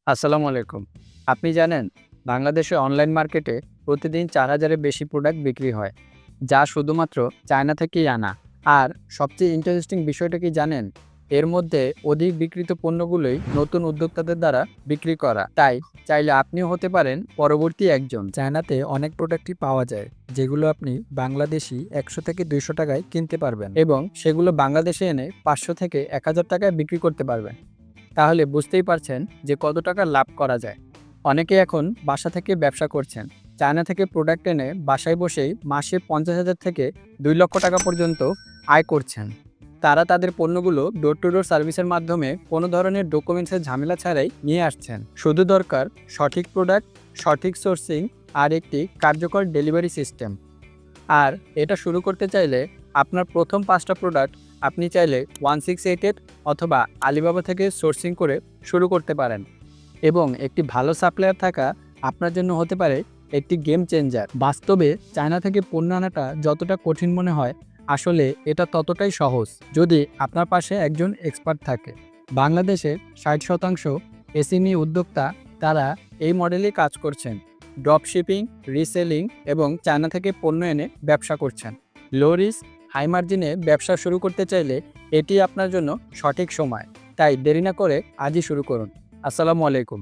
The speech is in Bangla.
আসসালামু আলাইকুম। আপনি জানেন বাংলাদেশে অনলাইন মার্কেটে প্রতিদিন ৪,০০০ এর বেশি প্রোডাক্ট বিক্রি হয়, যা শুধুমাত্র চায়না থেকেই আনা। আর সবচেয়ে ইন্টারেস্টিং বিষয়টা কি জানেন? এর মধ্যে অধিক বিক্রিত পণ্যগুলোই নতুন উদ্যোক্তাদের দ্বারা বিক্রি করা। তাই চাইলে আপনিও হতে পারেন পরবর্তী একজন। চায়নাতে অনেক প্রোডাক্টই পাওয়া যায় যেগুলো আপনি বাংলাদেশি ১০০ থেকে ২০০ টাকায় কিনতে পারবেন। এবং সেগুলো বাংলাদেশে এনে ৫০০ থেকে ১,০০০ টাকায় বিক্রি করতে পারবেন। তাহলে বুঝতেই পারছেন যে কত টাকা লাভ করা যায়। অনেকে এখন বাসা থেকে ব্যবসা করছেন। চায়না থেকে প্রোডাক্ট এনে বাসায় বসেই মাসে ৫০,০০০ থেকে ২ লক্ষ টাকা পর্যন্ত আয় করছেন। তারা তাদের পণ্যগুলো ডোর টু ডোর সার্ভিসের মাধ্যমে কোনো ধরনের ডকুমেন্টসের ঝামেলা ছাড়াই নিয়ে আসছেন। শুধু দরকার সঠিক প্রোডাক্ট, সঠিক সোর্সিং আর একটি কার্যকর ডেলিভারি সিস্টেম। আর এটা শুরু করতে চাইলে আপনার প্রথম ৫টা প্রোডাক্ট আপনি চাইলে 1688 অথবা আলিবাবা থেকে সোর্সিং করে শুরু করতে পারেন। এবং একটি ভালো সাপ্লায়ার থাকা আপনার জন্য হতে পারে একটি গেম চেঞ্জার। বাস্তবে চায়না থেকে পণ্য আনাটা যতটা কঠিন মনে হয়, আসলে এটা ততটাই সহজ যদি আপনার পাশে একজন এক্সপার্ট থাকে। বাংলাদেশের ৬০% এসএমই উদ্যোক্তা তারা এই মডেলেই কাজ করছেন। ড্রপ শিপিং, রিসেলিং এবং চায়না থেকে পণ্য এনে ব্যবসা করছেন। লো রিস্ক, হাই মার্জিনে ব্যবসা শুরু করতে চাইলে এটি আপনার জন্য সঠিক সময়। তাই দেরি না করে আজই শুরু করুন। আসসালামু আলাইকুম।